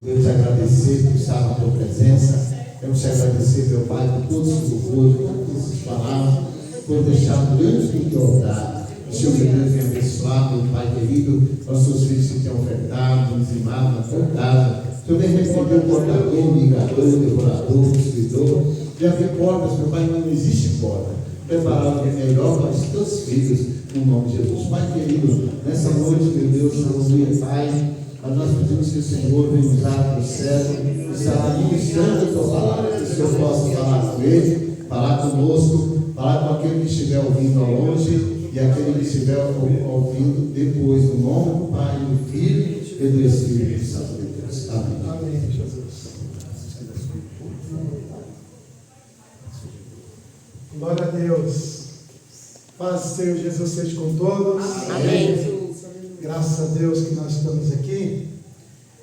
Deus, te agradecer por estar na tua presença. Queremos te agradecer, meu Pai, por todos os louvores, por todas essas palavras, por deixar diante do teu altar. O Senhor, meu Deus, venha abençoar, meu Pai querido, os teus filhos que têm ofertado, dizimado na tua casa. O Senhor, vem receber o portador, o ligador, o devorador, o destruidor. E abrir portas, meu Pai, não existe porta. Preparar o que é melhor para os teus filhos, no nome de Jesus. Pai querido, nessa noite, meu Deus, aleluia, Pai. Mas nós pedimos que o Senhor venha usar para o céu, estará ministrando a tua palavra, que o Senhor possa falar com ele, falar conosco, falar com aquele que estiver ouvindo ao longe e aquele que estiver ouvindo depois, no nome do Pai, do Filho e do Espírito Santo de Deus. Amém. Amém, Jesus. Glória a Deus. Paz do Senhor Jesus seja com todos. Amém. Graças a Deus que nós estamos aqui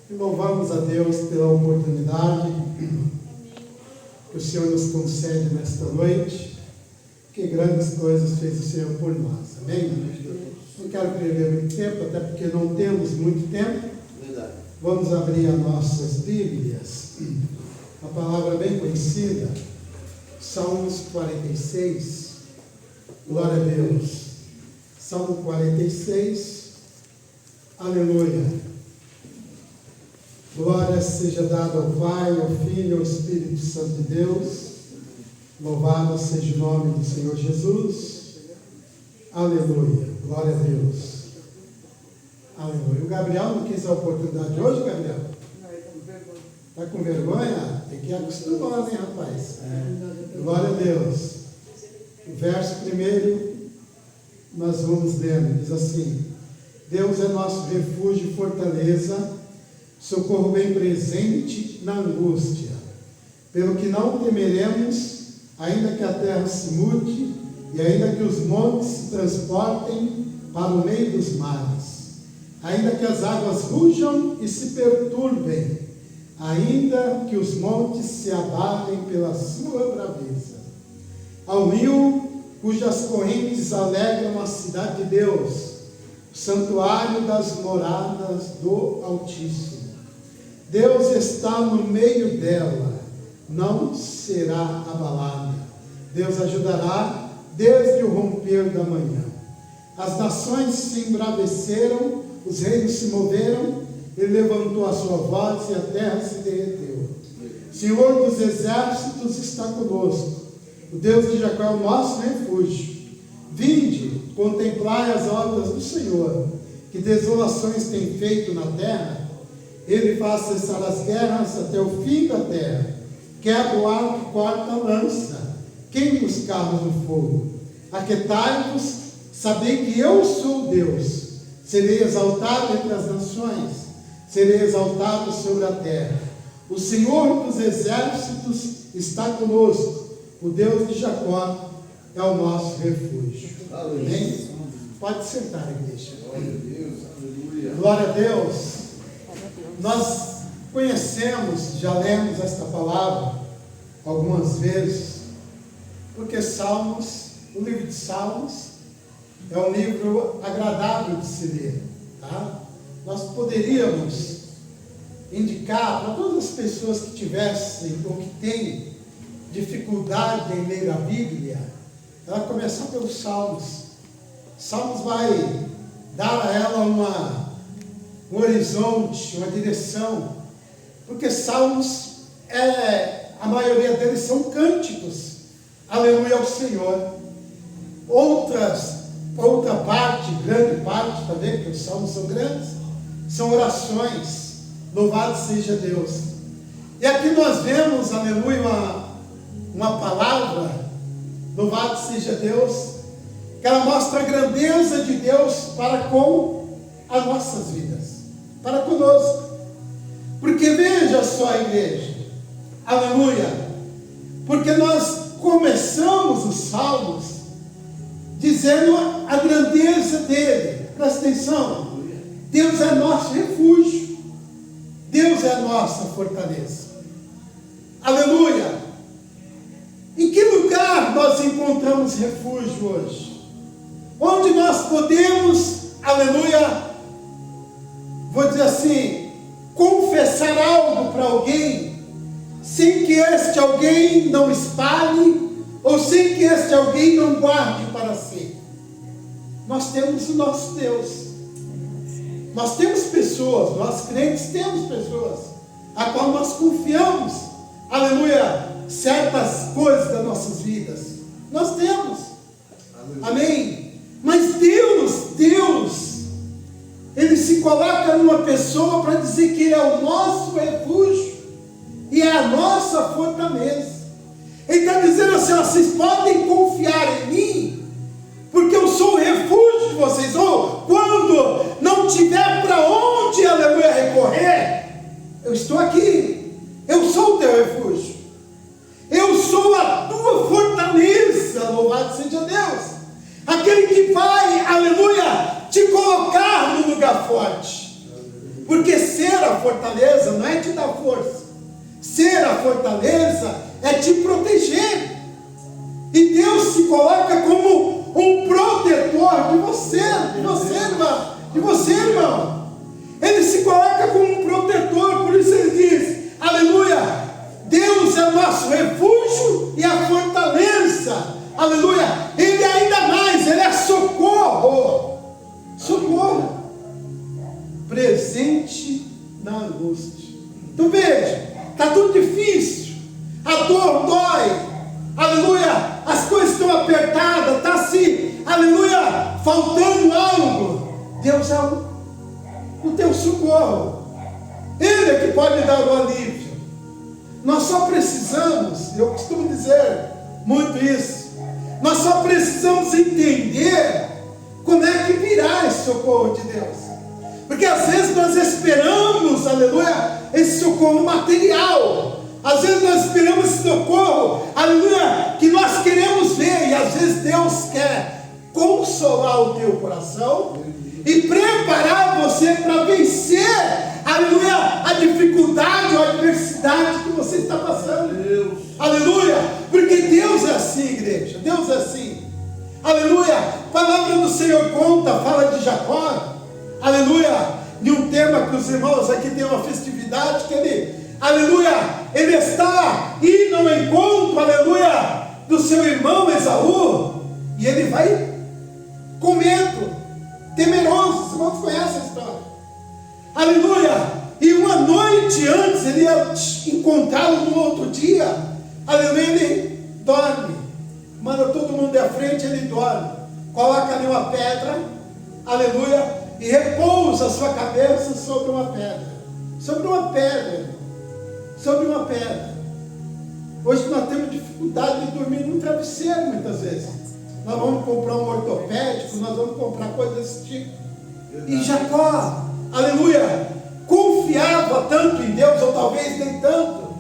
e louvamos a Deus pela oportunidade que o Senhor nos concede nesta noite, que grandes coisas fez o Senhor por nós. Amém? Não quero perder muito tempo, até porque não temos muito tempo. Vamos abrir as nossas Bíblias. Uma palavra bem conhecida, Salmos 46. Glória a Deus. Salmo 46. Aleluia. Glória seja dada ao Pai, ao Filho e ao Espírito Santo de Deus. Louvado seja o nome do Senhor Jesus. Aleluia. Glória a Deus. Aleluia. O Gabriel não quis a oportunidade hoje, Gabriel? Está com vergonha? Tem que acostumar, né, rapaz? Glória a Deus. O verso primeiro, nós vamos lendo, diz assim: Deus é nosso refúgio e fortaleza, socorro bem presente na angústia. Pelo que não temeremos, ainda que a terra se mude, e ainda que os montes se transportem para o meio dos mares, ainda que as águas rujam e se perturbem, ainda que os montes se abalem pela sua braveza. Ao rio, cujas correntes alegram a cidade de Deus, santuário das moradas do Altíssimo. Deus está no meio dela, não será abalada. Deus ajudará desde o romper da manhã. As nações se embraveceram, os reinos se moveram, ele levantou a sua voz e a terra se derreteu. O Senhor dos exércitos está conosco, o Deus de Jacó é o nosso refúgio. Vinde, contemplai as obras do Senhor, que desolações tem feito na terra. Ele faz cessar as guerras até o fim da terra, quebra o arco e corta a lança, queima os carros no fogo. Aquietai-vos, sabei que eu sou Deus. Serei exaltado entre as nações, serei exaltado sobre a terra. O Senhor dos exércitos está conosco, o Deus de Jacó é o nosso refúgio. Amém? Pode sentar, igreja. Glória a Deus, aleluia. Glória a Deus. Nós conhecemos, já lemos esta palavra algumas vezes, porque Salmos, o livro de Salmos, é um livro agradável de se ler. Tá? Nós poderíamos indicar para todas as pessoas que tivessem ou que têm dificuldade em ler a Bíblia, ela começar pelos Salmos. Salmos vai dar a ela um horizonte, uma direção, porque Salmos, a maioria deles são cânticos, aleluia ao Senhor. Outra parte, grande parte também, porque os Salmos são grandes, são orações, louvado seja Deus. E aqui nós vemos, aleluia, uma palavra, louvado seja Deus, que ela mostra a grandeza de Deus para com as nossas vidas, para conosco. Porque veja só, a igreja, aleluia, porque nós começamos os Salmos dizendo a grandeza dele. Presta atenção, Deus é nosso refúgio, Deus é a nossa fortaleza, aleluia. Em que lugar nós encontramos refúgio hoje? Onde nós podemos, aleluia, vou dizer assim, confessar algo para alguém, sem que este alguém não espalhe, ou sem que este alguém não guarde para si. Nós temos o nosso Deus. Nós temos pessoas, nós crentes temos pessoas, a qual nós confiamos, aleluia, certas coisas das nossas vidas. Nós temos. Amém? Mas Deus, Ele se coloca numa pessoa para dizer que Ele é o nosso refúgio e é a nossa fortaleza. Ele está dizendo assim: vocês podem confiar em mim, porque eu sou o refúgio de vocês. Ou quando não tiver para onde, aleluia, recorrer, eu estou aqui. Eu sou o teu refúgio. Eu sou a tua fortaleza. Louvado seja Deus. Aquele que vai, aleluia, te colocar no lugar forte. Porque ser a fortaleza não é te dar força. Ser a fortaleza é te proteger. E Deus se coloca como um protetor de você, irmão, de você, irmão. Ele se coloca como um protetor, por isso ele diz, aleluia, Deus é nosso refúgio e a fortaleza, aleluia. Ele ainda mais, ele é socorro, presente na angústia. Então veja, está tudo difícil, a dor dói, aleluia, as coisas estão apertadas, está assim, aleluia, faltando algo. Deus é o teu socorro, Ele é que pode dar o alívio. Nós só precisamos, eu costumo dizer muito isso, nós só precisamos entender como é que virá esse socorro de Deus. Porque às vezes nós esperamos, aleluia, esse socorro material. Às vezes nós esperamos esse socorro, aleluia, que nós queremos ver. E às vezes Deus quer consolar o teu coração e preparar você para vencer, aleluia, a dificuldade ou a adversidade que você está passando. Deus. Aleluia, porque Deus é assim, igreja, Deus é assim. Aleluia, a palavra do Senhor fala de Jacó, aleluia, de um tema que os irmãos aqui têm uma festividade, que ele, aleluia, ele está indo ao encontro, aleluia, do seu irmão Esaú, e ele vai com medo, temeroso. Os irmãos conhecem a história, aleluia, e uma noite antes, ele ia encontrá-lo no outro dia, aleluia, ele dorme, manda todo mundo à frente, ele dorme, coloca ali uma pedra, aleluia, e repousa a sua cabeça sobre uma pedra, sobre uma pedra. Hoje nós temos dificuldade de dormir num travesseiro muitas vezes. Nós vamos comprar um ortopédico, nós vamos comprar coisas desse tipo. E Jacó, aleluia, confiava tanto em Deus, ou talvez nem tanto,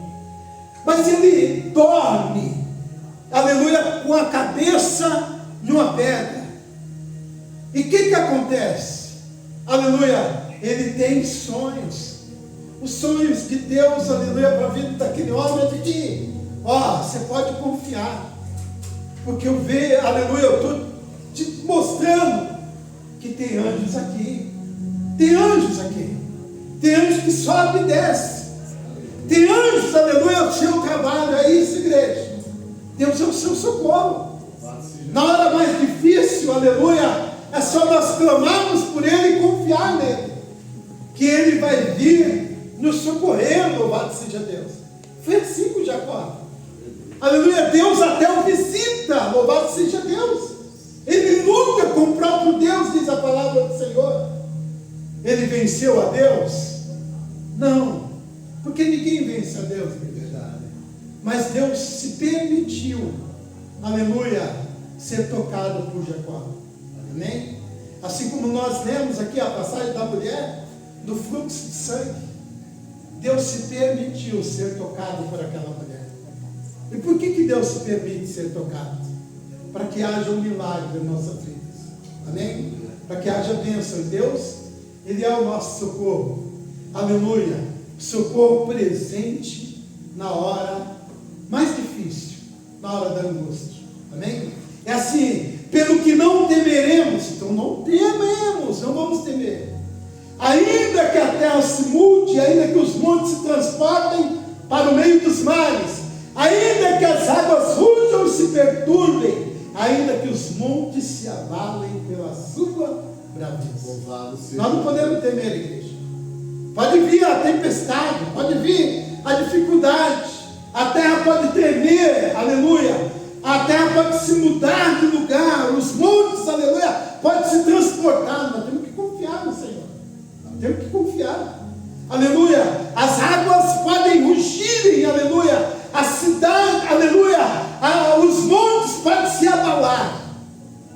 mas ele dorme, aleluia, com a cabeça numa pedra. E o que acontece? Aleluia, ele tem sonhos. Os sonhos de Deus, aleluia, para a vida daquele homem é de que, você pode confiar, porque eu vejo, aleluia, eu estou te mostrando que tem anjos aqui, tem anjos que sobe e desce, tem anjos, aleluia, o seu trabalho, é isso, igreja. Deus é o seu socorro. Na hora mais difícil, aleluia, é só nós clamarmos por Ele e confiar nele, que Ele vai vir nos socorrer, louvado seja Deus. Foi assim com Jacó, aleluia, Deus até o visita, louvado seja Deus. Ele luta com o próprio Deus, diz a palavra do Senhor. Ele venceu a Deus? Não, porque ninguém vence a Deus, na verdade. Mas Deus se permitiu, aleluia, ser tocado por Jacó. Amém? Assim como nós lemos aqui a passagem da mulher, do fluxo de sangue, Deus se permitiu ser tocado por aquela mulher. E por que Deus se permite ser tocado? Para que haja um milagre em nossas vidas. Amém? Para que haja bênção. Deus, Ele é o nosso socorro. Aleluia. Socorro presente na hora mais difícil, na hora da angústia. Amém? É assim, pelo que não temeremos. Então não tememos, não vamos temer. ainda que a terra se mude, ainda que os montes se transportem para o meio dos mares, ainda que as águas rujam e se perturbem, ainda que os montes se abalem pela sua braveza. Nós não podemos temer, igreja. Pode vir a tempestade, pode vir a dificuldade, a terra pode tremer, aleluia, a terra pode se mudar de lugar, os montes, aleluia, pode se transportar. Nós temos que confiar no Senhor, nós temos que confiar, aleluia. As águas podem rugirem, aleluia, a cidade, aleluia, os montes podem se abalar,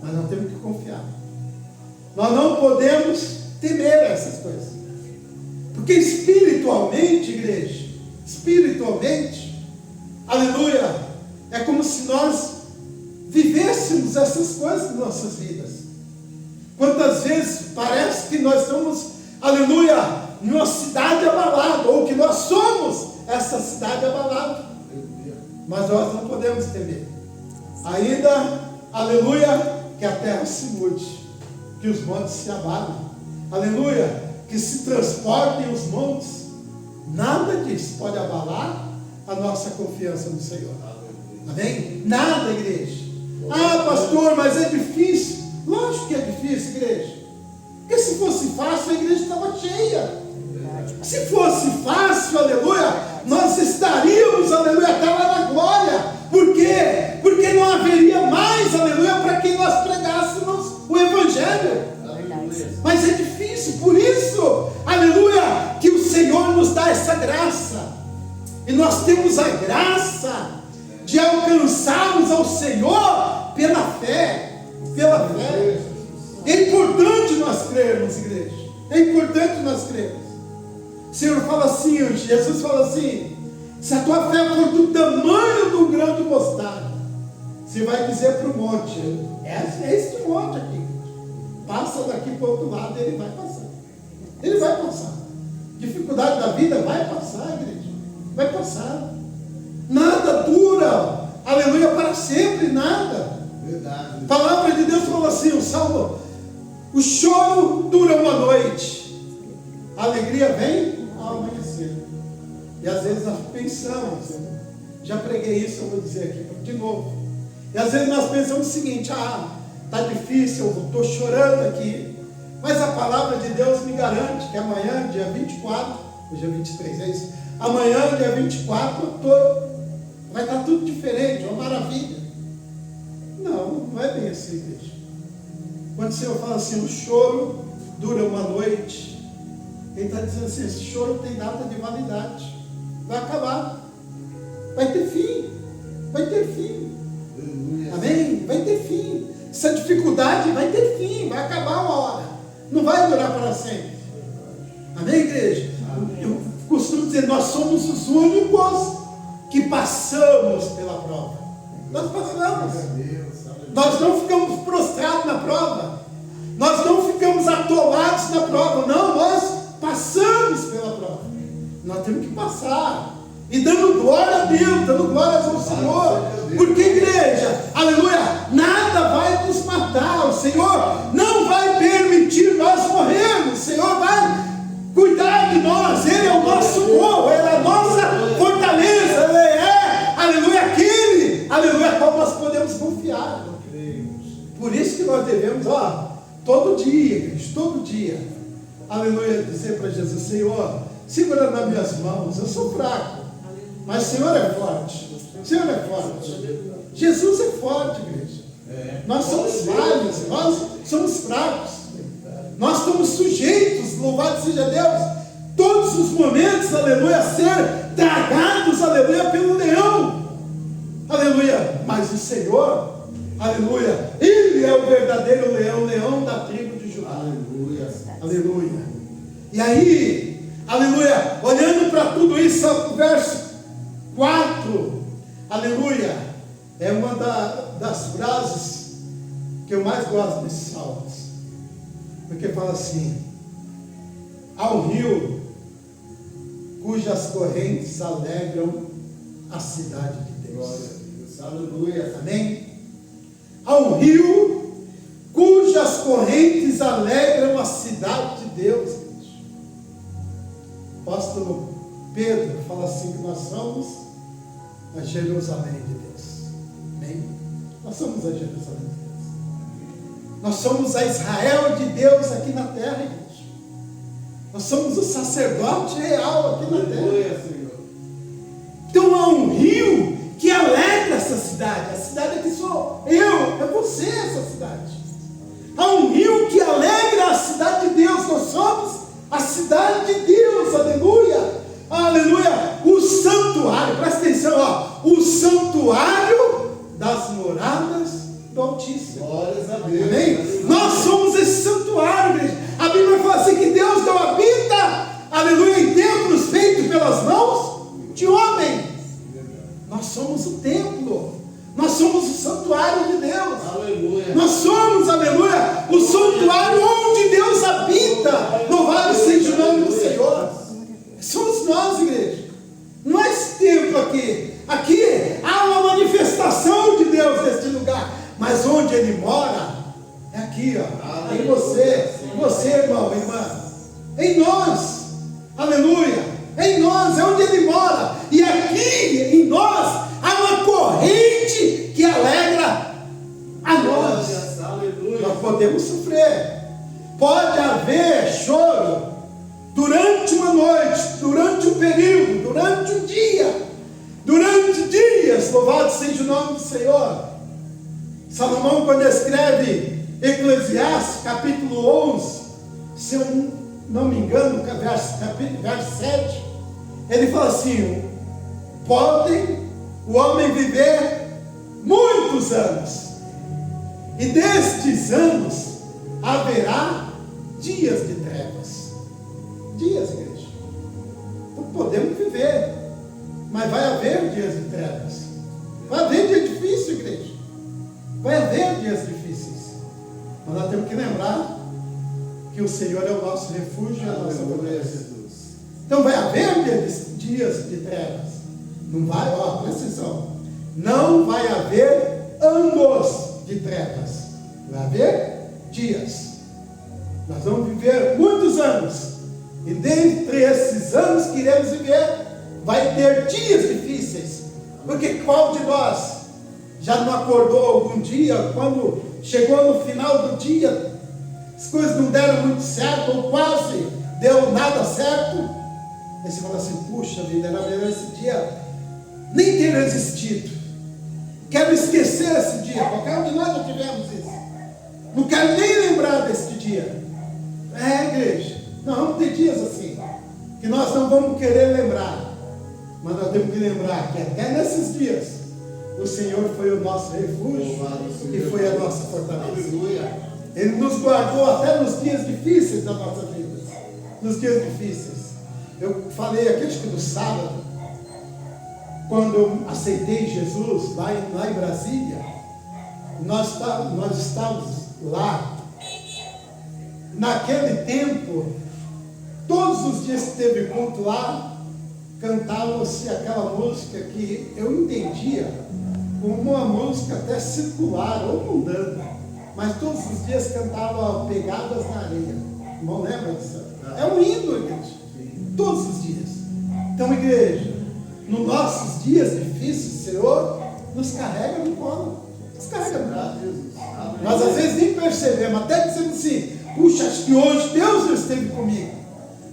mas nós temos que confiar. Nós não podemos temer essas coisas, porque espiritualmente, igreja, espiritualmente, aleluia, é como se nós vivêssemos essas coisas em nossas vidas. Quantas vezes parece que nós estamos, aleluia, em uma cidade abalada, ou que nós somos essa cidade abalada, mas nós não podemos temer. Ainda, aleluia, que a terra se mude, que os montes se abalem, aleluia, que se transportem os montes, nada disso pode abalar a nossa confiança no Senhor. Amém? Nada, igreja. Ah, pastor, mas é difícil. Lógico que é difícil, igreja. Porque se fosse fácil, a igreja estava cheia. Se fosse fácil, aleluia, nós estaríamos, aleluia, até lá na glória. Por quê? Porque não haveria mais, aleluia, para quem nós pregássemos o Evangelho. Mas é difícil, por isso, aleluia, que o Senhor nos dá essa graça. E nós temos a graça de alcançarmos ao Senhor pela fé. Pela fé. É importante nós crermos, igreja. É importante nós crermos. O Senhor fala assim, Jesus fala assim: se a tua fé for do tamanho do grão de mostarda, você vai dizer para o monte, é este monte aqui, passa daqui para o outro lado, ele vai passar. Ele vai passar. Dificuldade da vida vai passar, igreja. Vai passar. Nada dura, aleluia, para sempre, nada. Verdade. A palavra de Deus fala assim, o Salmo: o choro dura uma noite, a alegria vem ao amanhecer. E às vezes nós pensamos, já preguei isso, eu vou dizer aqui de novo. E às vezes nós pensamos o seguinte: está difícil, eu estou chorando aqui. Mas a palavra de Deus me garante que amanhã, dia 24, hoje é 23, é isso? Amanhã, dia 24, vai estar tudo diferente, uma maravilha. Não é bem assim, igreja. Quando o Senhor fala assim, o choro dura uma noite, Ele está dizendo assim, esse choro tem data de validade. Vai acabar. Vai ter fim. Vai ter fim. Amém? Vai ter fim. Essa dificuldade vai ter fim. Vai acabar uma hora. Não vai durar para sempre. Amém, igreja? Eu costumo dizer, nós somos os únicos que passamos pela prova. Nós passamos. Nós não ficamos prostrados na prova. Nós não ficamos atolados na prova. Não, nós passamos pela prova. Nós temos que passar. E dando glória a Deus, dando glórias ao Senhor. Porque, igreja, aleluia, nada vai nos matar. O Senhor não vai permitir nós morrermos. O Senhor vai cuidar de nós. Ele é o nosso morro, Ele é a nossa fortaleza. Ele é, aleluia, aquele, aleluia, qual nós podemos confiar. Por isso que nós devemos, todo dia, igreja, todo dia, aleluia, dizer para Jesus: Senhor, segura nas minhas mãos, eu sou fraco, mas o Senhor é forte. O Senhor é forte. Jesus é forte, igreja. Nós somos falhos, nós somos fracos. Nós estamos sujeitos, louvado seja Deus, todos os momentos, aleluia, a ser tragados, aleluia, pelo leão. Aleluia. Mas o Senhor, aleluia, Ele é o verdadeiro leão, leão da tribo de Judá. Aleluia. Aleluia. E aí, aleluia, olhando para tudo isso, o verso 4, aleluia, é uma das frases que eu mais gosto desses salmos, porque fala assim: ao rio cujas correntes alegram a cidade de Deus. Aleluia. Amém? Ao rio cujas correntes alegram a cidade de Deus. apóstolo Pedro fala assim, que nós somos a Jerusalém de Deus. Amém? Nós somos a Jerusalém de Deus. Nós somos a Israel de Deus aqui na terra, igreja. Nós somos o sacerdote real aqui na terra. Então há um rio que alegra essa cidade. A cidade aqui sou eu, é você essa cidade. Há um rio que alegra a cidade de Deus. Nós somos a cidade de Deus, aleluia. Aleluia, o santuário, presta atenção, ó, o santuário das moradas do Altíssimo. Glórias a Deus. Amém? Nós somos esse santuário, igreja. A Bíblia fala assim que Deus não habita, aleluia, em templos feitos pelas mãos de homem. Nós somos o templo, nós somos o santuário de Deus. Aleluia. Nós somos, aleluia, o santuário onde Deus habita. Louvado seja o nome do Senhor. Somos nós, igreja. Não é esse templo aqui. Aqui há uma manifestação de Deus neste lugar. Mas onde Ele mora, é aqui, ó. Em você, irmão, irmã. Em nós. Aleluia. Em nós, é onde Ele mora. E aqui, em nós, há uma corrente que alegra a nós. Aleluia. Nós podemos sofrer. Pode haver choro durante uma noite, durante um período, durante um dia, durante dias. Louvado seja o nome do Senhor. Salomão, quando escreve Eclesiastes capítulo 11, se eu não me engano, verso 7, ele fala assim: pode o homem viver muitos anos, e destes anos haverá dias de trevas. Dias, igreja. Então podemos viver, mas vai haver dias de trevas. Vai haver dia difícil, igreja. Vai haver dias difíceis. Mas nós temos que lembrar que o Senhor é o nosso refúgio e a nossa fortaleza. Então vai haver dias de trevas. Não vai, ó, presta atenção. Não vai haver anos de trevas. Vai haver dias. Nós vamos viver muitos anos. E dentre esses anos que iremos viver, vai ter dias difíceis. Porque qual de nós já não acordou algum dia, quando chegou no final do dia, as coisas não deram muito certo, ou quase deu nada certo? Aí você fala assim: puxa vida, era melhor esse dia nem ter existido. Quero esquecer esse dia. Qualquer um de nós já tivemos isso. Não quero nem lembrar desse dia. É, igreja. Não tem dias assim, que nós não vamos querer lembrar. Mas nós temos que lembrar que até nesses dias, o Senhor foi o nosso refúgio e foi a nossa fortaleza. Ele nos guardou até nos dias difíceis da nossa vida. Nos dias difíceis. Eu falei aqui, acho que no sábado, quando eu aceitei Jesus lá em Brasília, nós estávamos lá. Naquele tempo, todos os dias que teve culto lá, cantava-se aquela música que eu entendia como uma música até circular ou mundana, mas todos os dias cantava Pegadas na Areia. Irmão, lembra disso? É um hino, igreja. Todos os dias. Então, igreja, nos nossos dias difíceis, o Senhor nos carrega no colo. Nos carrega no colo. Nós às vezes nem percebemos, até dizendo assim: puxa, acho que hoje Deus não esteve comigo.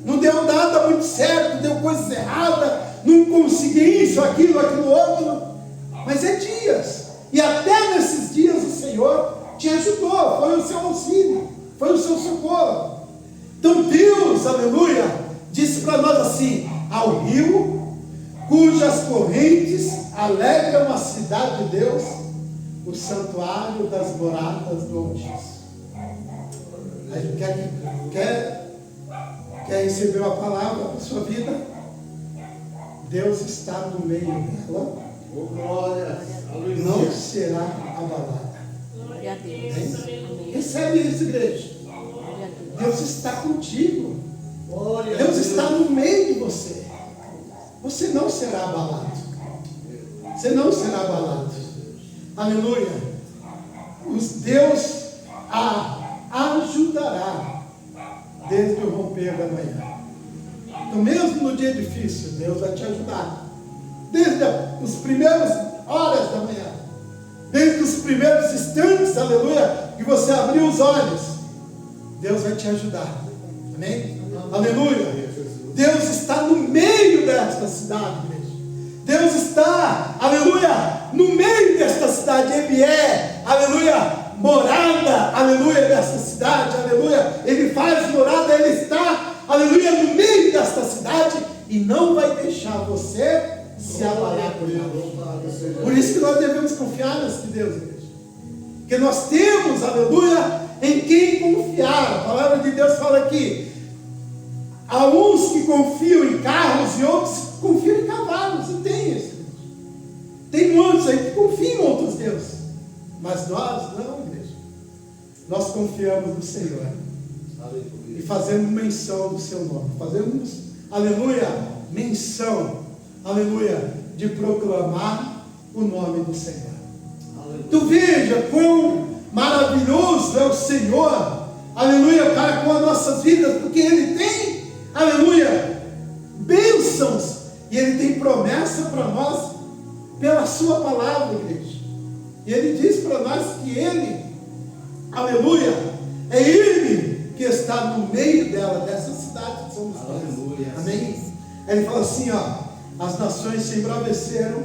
Não deu nada muito certo, deu coisas erradas, não consegui isso, aquilo outro. Mas é dias. E até nesses dias o Senhor te ajudou, foi o seu auxílio, foi o seu socorro. Então Deus, aleluia, disse para nós assim: ao rio cujas correntes alegram a cidade de Deus, o santuário das moradas do Altíssimo. A gente quer receber uma palavra para a sua vida? Deus está no meio dela. Oh, glória. Não será abalada. Glória a Deus. Amém. Recebe isso, igreja. Glória a Deus. Deus está contigo. Glória. Deus está no meio de você. Você não será abalado. Você não será abalado. Aleluia. Deus a ajudará desde o romper da manhã. que mesmo no dia difícil, Deus vai te ajudar. Desde as primeiras horas da manhã, desde os primeiros instantes, aleluia, que você abriu os olhos, Deus vai te ajudar. Amém? Aleluia. Deus está no meio desta cidade, igreja. Deus está, aleluia, no meio desta cidade. Ele é, aleluia, morada, aleluia, desta cidade, aleluia. Ele faz morada, Ele está, aleluia, no meio desta cidade e não vai deixar você se abalar por Ele. Por isso que nós devemos confiar nesse Deus, igreja. Porque nós temos, aleluia, em quem confiar. A palavra de Deus fala aqui: há uns que confiam em carros e outros que confiam em cavalos. E tem isso. Tem muitos aí que confiam em outros deuses. Mas nós não, igreja. Nós confiamos no Senhor. E fazemos menção do seu nome. Fazemos, aleluia, menção, aleluia, de proclamar o nome do Senhor. Tu veja quão maravilhoso é o Senhor, aleluia, para com as nossas vidas, porque Ele tem, aleluia, bênçãos, e Ele tem promessa para nós, pela sua palavra, igreja. E Ele diz para nós que Ele, aleluia, é Ele que está no meio dela, dessa cidade que somos nós. Amém? Ele fala assim, ó: as nações se embraveceram,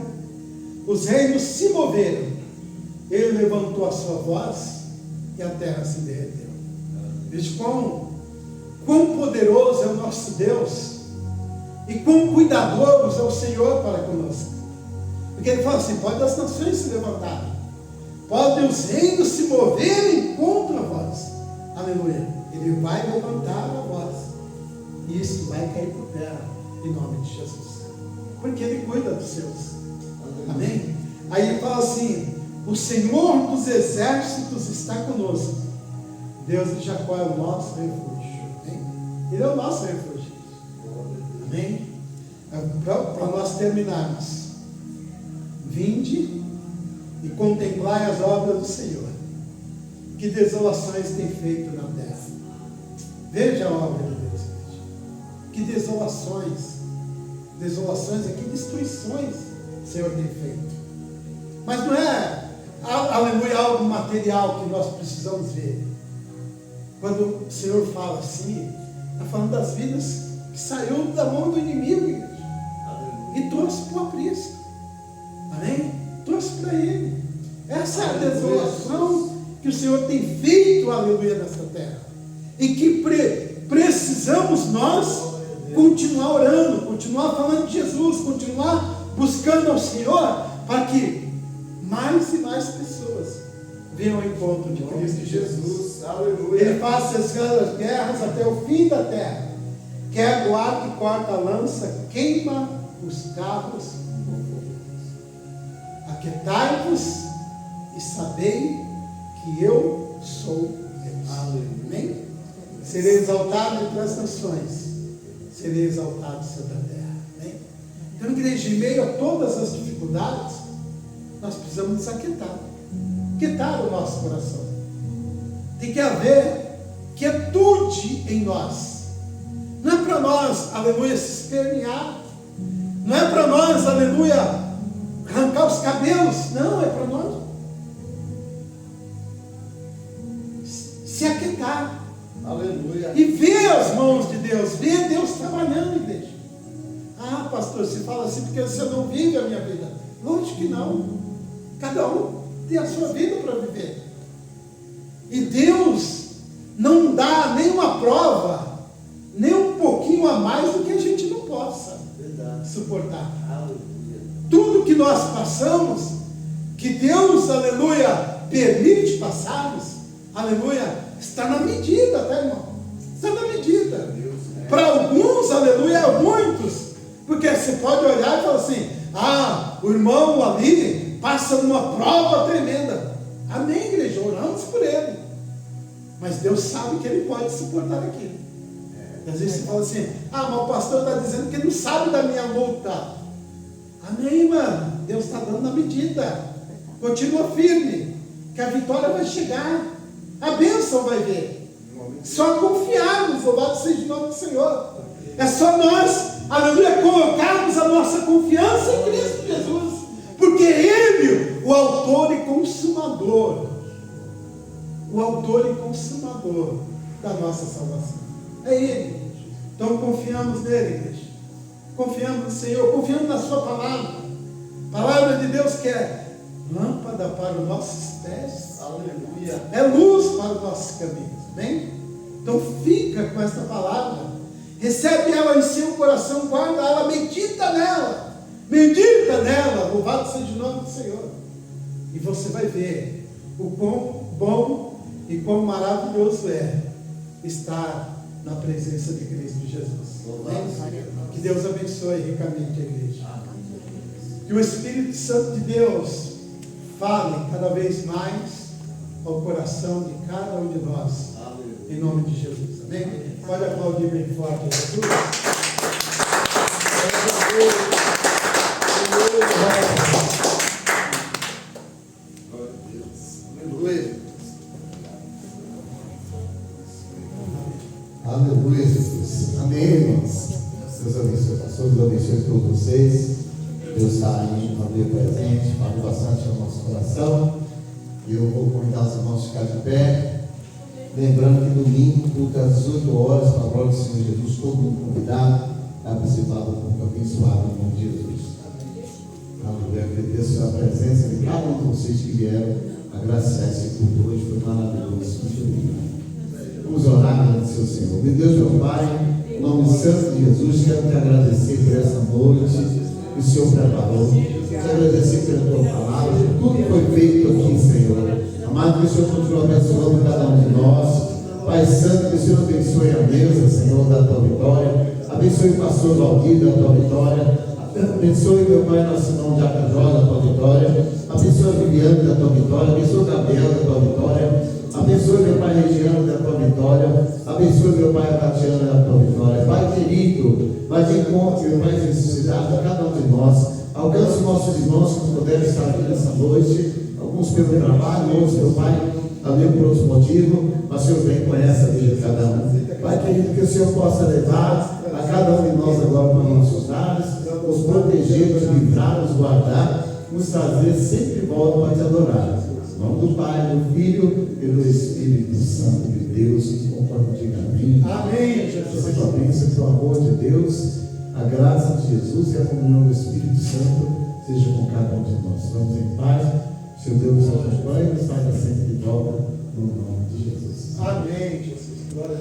os reinos se moveram, Ele levantou a sua voz e a terra se derreteu. Veja quão poderoso é o nosso Deus e quão cuidadoso é o Senhor para conosco. Porque Ele fala assim: pode as nações se levantarem, podem os reinos se moverem contra vós. Aleluia. Ele vai levantar a voz e isso vai cair por terra, em nome de Jesus, porque Ele cuida dos seus. Amém? Aí Ele fala assim: o Senhor dos exércitos está conosco. Deus de Jacó é o nosso refúgio. Amém? Ele é o nosso refúgio. Amém? Para nós terminarmos, vinde e contemplai as obras do Senhor, que desolações tem feito na terra. Veja a obra de Deus, que desolações aqui, destruições o Senhor tem feito. Mas não é, aleluia, algo material que nós precisamos ver. Quando o Senhor fala assim, está falando das vidas que saiu da mão do inimigo, igreja, e trouxe para o aprisco. Amém? Trouxe para Ele. Essa é a desolação que o Senhor tem feito, aleluia, nessa terra. E que precisamos nós continuar orando, continuar falando de Jesus, continuar buscando ao Senhor, para que mais e mais pessoas venham ao encontro de Cristo Jesus. Aleluia. Ele faz as guerras até o fim da terra. Quebra o arco e corta a lança, queima os carros. Aquietai-vos e sabei que eu sou Deus. Amém? Serei exaltado entre as nações, serei exaltado sobre a terra. Amém? Então, igreja, em meio a todas as dificuldades, nós precisamos nos aquietar. Aquietar o nosso coração. Tem que haver quietude em nós. Não é para nós, aleluia, se espernear. Não é para nós, aleluia, arrancar os cabelos. Não, é para nós se aquietar. Aleluia. E ver as mãos de Deus, ver Deus trabalhando, igreja. Ah, pastor, você fala assim porque você não vive a minha vida. Lógico que não. Cada um tem a sua vida para viver. E Deus não dá nenhuma prova, nem um pouquinho a mais do que a gente não possa suportar. Aleluia. Tudo que nós passamos, que Deus, aleluia, permite passarmos, aleluia, está na medida, tá, irmão? Está na medida. Para alguns, aleluia, muitos, porque você pode olhar e falar assim: ah, o irmão ali passa numa prova tremenda. Amém, igreja, oramos por ele. Mas Deus sabe que ele pode suportar aquilo. Às vezes você fala assim: ah, mas o pastor está dizendo que ele não sabe da minha luta. Amém, mano. Deus está dando na medida. Continua firme, que a vitória vai chegar. A bênção vai vir. Só confiarmos, louvado seja o nome do Senhor. É só nós, aleluia, colocarmos a nossa confiança em Cristo Jesus. Porque Ele, o autor e consumador da nossa salvação. É Ele. Então confiamos nele, igreja. Confiamos no Senhor, confiamos na sua palavra. Palavra de Deus que é lâmpada para os nossos pés, aleluia, é luz para os nossos caminhos, amém? Então fica com essa palavra, recebe ela em seu coração, guarda ela, medita nela, louvado seja o nome do Senhor. E você vai ver o quão bom e quão maravilhoso é estar na presença de Cristo Jesus. Amém? Que Deus abençoe ricamente a igreja. Que o Espírito Santo de Deus fale cada vez mais ao coração de cada um de nós. Em nome de Jesus. Amém? Pode aplaudir bem forte a Jesus. Aleluia, Jesus. Amém, irmãos. Deus abençoe, pastor. Deus abençoe todos vocês. Deus está aí, família presente, fala bastante no nosso coração. E eu vou convidar os irmãos a ficar de pé. Lembrando que domingo, culto às 18 horas, para a glória do Senhor Jesus, todo mundo convidado a participar do culto abençoado em nome de Jesus. Aleluia. Agradeço a presença de cada um de vocês que vieram agradecer esse culto hoje. Foi maravilhoso. Muito obrigado. Vamos orar e agradecer ao Senhor. Meu Deus, meu Pai, em nome santo de Jesus, quero te agradecer por essa noite que o Senhor preparou. Quero agradecer pela tua palavra, por tudo que foi feito aqui, Senhor. Amado, que o Senhor continue abençoando cada um de nós. Pai Santo, que o Senhor abençoe a mesa, Senhor, da tua vitória. Abençoe o pastor Valdir da tua vitória. Abençoe, meu Pai, nosso irmão Jacajó da tua vitória. Abençoe a Viviane da tua vitória. Abençoe o Gabriel da tua vitória. Abençoe, meu Pai, a Regiane da tua vitória. Abençoe, meu Pai, a Tatiana da tua vitória. Pai querido, vai de encontro, meu Pai, necessidade a cada um de nós. Alcance os nossos irmãos que puderem estar aqui nessa noite. Alguns pelo trabalho, outros, meu Pai, ali por outro motivo. Mas o Senhor bem conhece a vida de cada um. Pai querido, que o Senhor possa levar a cada um de nós agora para os nossos lares, nos proteger, nos livrar, nos guardar, nos trazer sempre de volta para te adorar. Em nome do Pai, do Filho e do Espírito Santo de Deus, conforme diga amém. Amém, Jesus. A tua bênção, o amor de Deus, a graça de Jesus e a comunhão do Espírito Santo seja com cada um de nós. Vamos em paz. Seu Deus nos acompanhe e nos traga sempre de volta no nome de Jesus. Amém, Jesus. Glória a Deus.